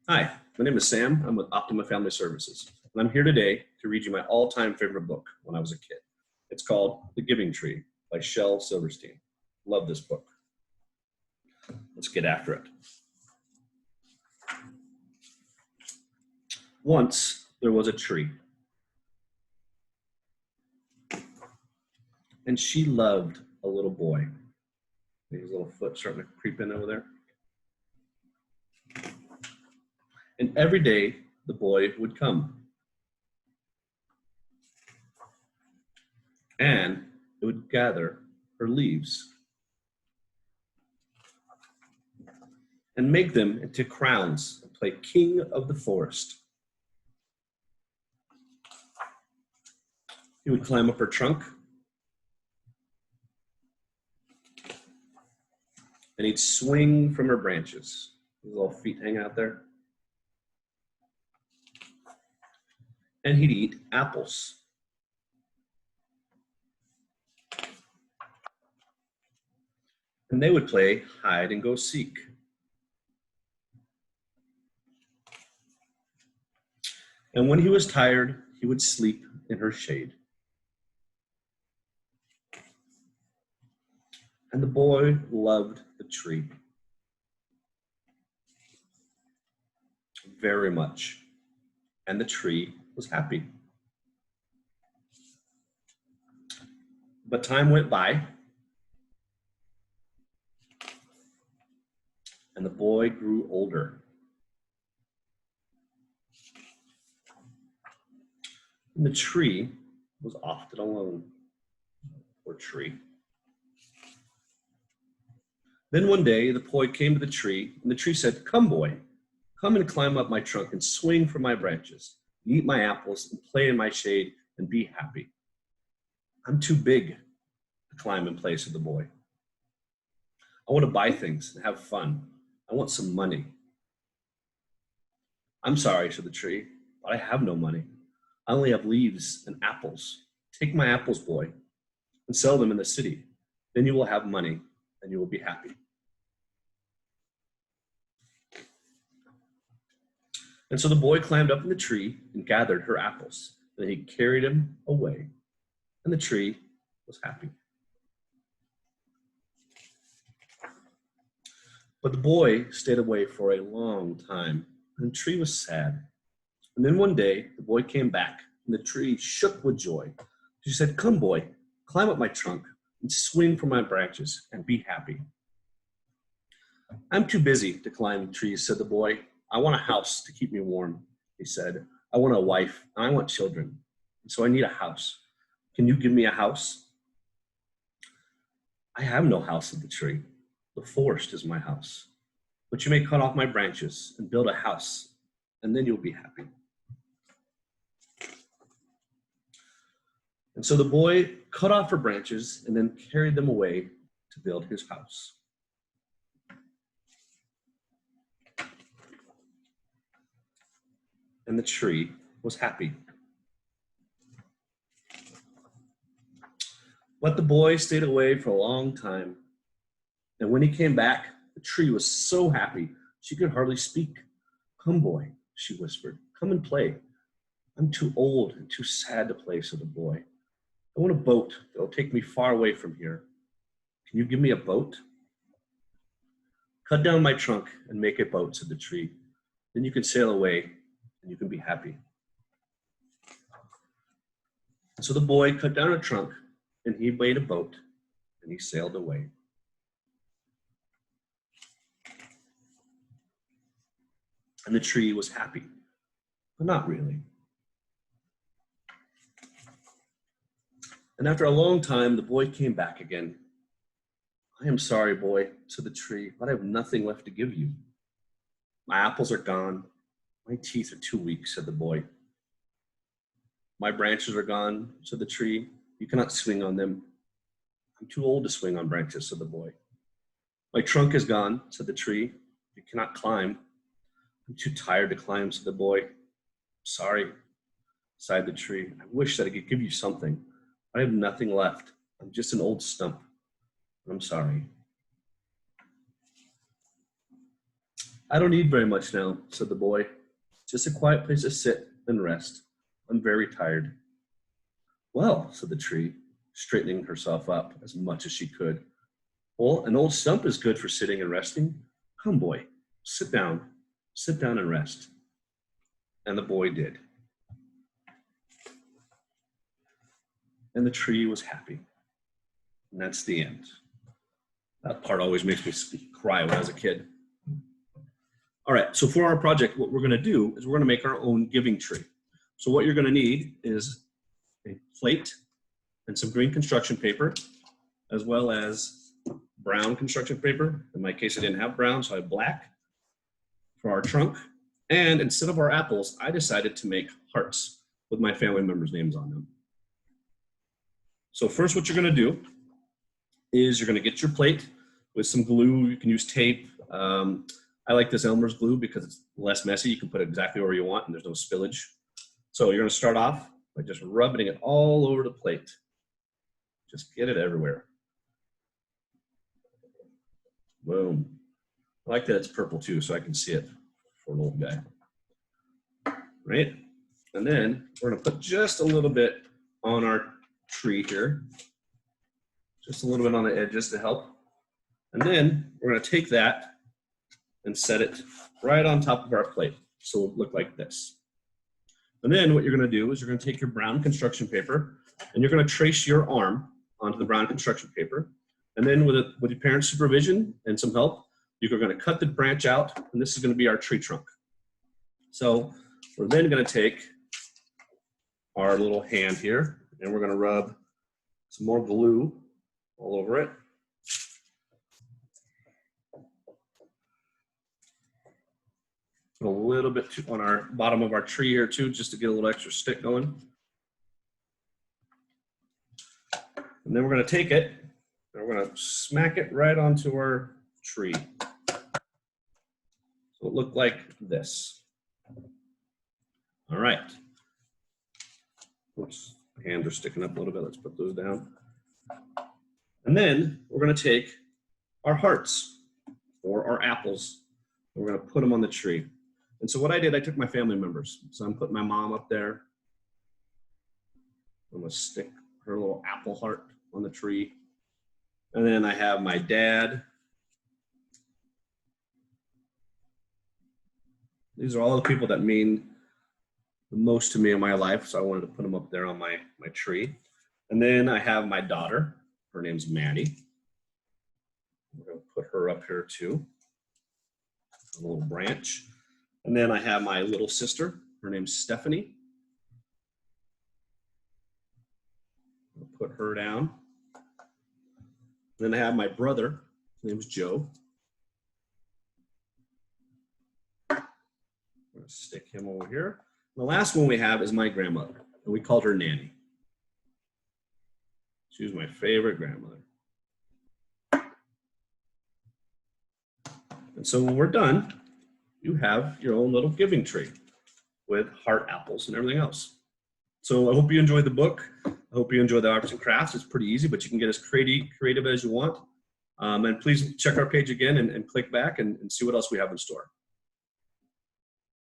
Hi, my name is Sam. I'm with Optima Family Services, and I'm here today to read you my all-time favorite book when I was a kid. It's called The Giving Tree by Shel Silverstein. Love this book. Let's get after it. Once there was a tree, and she loved a little boy. His little foot starting to creep in over there. And every day the boy would come, and it would gather her leaves and make them into crowns and play king of the forest. He would climb up her trunk, and he'd swing from her branches. His little feet hang out there. And he'd eat apples. And they would play hide and go seek. And when he was tired, he would sleep in her shade. And the boy loved the tree very much. And the tree was happy. But time went by, and the boy grew older. And the tree was often alone. Poor tree. Then one day the boy came to the tree, and the tree said, "Come, boy, come and climb up my trunk and swing from my branches, and eat my apples and play in my shade and be happy. I'm too big to climb and play," said the boy. "I want to buy things and have fun. I want some money." "I'm sorry," said the tree, "but I have no money. I only have leaves and apples. Take my apples, boy, and sell them in the city. Then you will have money and you will be happy." And so the boy climbed up in the tree and gathered her apples. And he carried them away, and the tree was happy. But the boy stayed away for a long time, and the tree was sad. And then one day, the boy came back, and the tree shook with joy. She said, "Come, boy, climb up my trunk and swing from my branches and be happy." "I'm too busy to climb trees," said the boy. "I want a house to keep me warm," he said. "I want a wife, and I want children, and so I need a house. Can you give me a house?" "I have no house," said the tree. "The forest is my house. But you may cut off my branches and build a house, and then you'll be happy." And so the boy cut off her branches and then carried them away to build his house. And the tree was happy. But the boy stayed away for a long time. And when he came back, the tree was so happy she could hardly speak. "Come, boy," she whispered, "come and play." "I'm too old and too sad to play," said the boy. "I want a boat that will take me far away from here. Can you give me a boat?" "Cut down my trunk and make a boat," said the tree. "Then you can sail away and you can be happy." So the boy cut down a trunk and he made a boat and he sailed away. And the tree was happy, but not really. And after a long time, the boy came back again. "I am sorry, boy," said the tree, "but I have nothing left to give you." "My apples are gone. My teeth are too weak," said the boy. "My branches are gone," said the tree. "You cannot swing on them." "I'm too old to swing on branches," said the boy. "My trunk is gone," said the tree. "You cannot climb." "I'm too tired to climb," said the boy. "Sorry," sighed the tree. "I wish that I could give you something. I have nothing left. I'm just an old stump. I'm sorry." I don't need very much now, said the boy. Just a quiet place to sit and rest. I'm very tired. Well, said the tree, straightening herself up as much as she could. Well, an old stump is good for sitting and resting. Come, boy, sit down and rest. And the boy did. And the tree was happy. And that's the end. That part always makes me cry when I was a kid. All right, so for our project, what we're gonna do is we're gonna make our own giving tree. So what you're gonna need is a plate and some green construction paper, as well as brown construction paper. In my case, I didn't have brown, so I have black for our trunk. And instead of our apples, I decided to make hearts with my family members' names on them. So first what you're gonna do is you're gonna get your plate with some glue. You can use tape. I like this Elmer's glue because it's less messy. You can put it exactly where you want and there's no spillage. So you're gonna start off by just rubbing it all over the plate. Just get it everywhere. Boom. I like that it's purple too, so I can see it for an old guy. Right? And then we're gonna put just a little bit on our tree here. Just a little bit on the edges to help. And then we're gonna take that and set it right on top of our plate. So it'll look like this. And then what you're gonna do is you're gonna take your brown construction paper and you're gonna trace your arm onto the brown construction paper. And then with your parents' supervision and some help, you're gonna cut the branch out, and this is gonna be our tree trunk. So we're then gonna take our little hand here and we're gonna rub some more glue all over it. Put a little bit on our bottom of our tree here too, just to get a little extra stick going. And then we're gonna take it and we're gonna smack it right onto our tree. So it looked like this. All right. Oops, hands are sticking up a little bit. Let's put those down. And then we're gonna take our hearts or our apples. And we're gonna put them on the tree. And so what I did, I took my family members. So I'm putting my mom up there. I'm gonna stick her little apple heart on the tree. And then I have my dad. These are all the people that mean the most to me in my life. So I wanted to put them up there on my tree. And then I have my daughter. Her name's Maddie. We're gonna put her up here too. A little branch. And then I have my little sister. Her name's Stephanie. I'll put her down. Then I have my brother. His name's Joe. I'm gonna stick him over here. And the last one we have is my grandmother, and we called her Nanny. She was my favorite grandmother. And so when we're done, you have your own little giving tree with heart apples and everything else. So I hope you enjoyed the book. I hope you enjoy the arts and crafts. It's pretty easy, but you can get as creative as you want. And please check our page again and click back and see what else we have in store.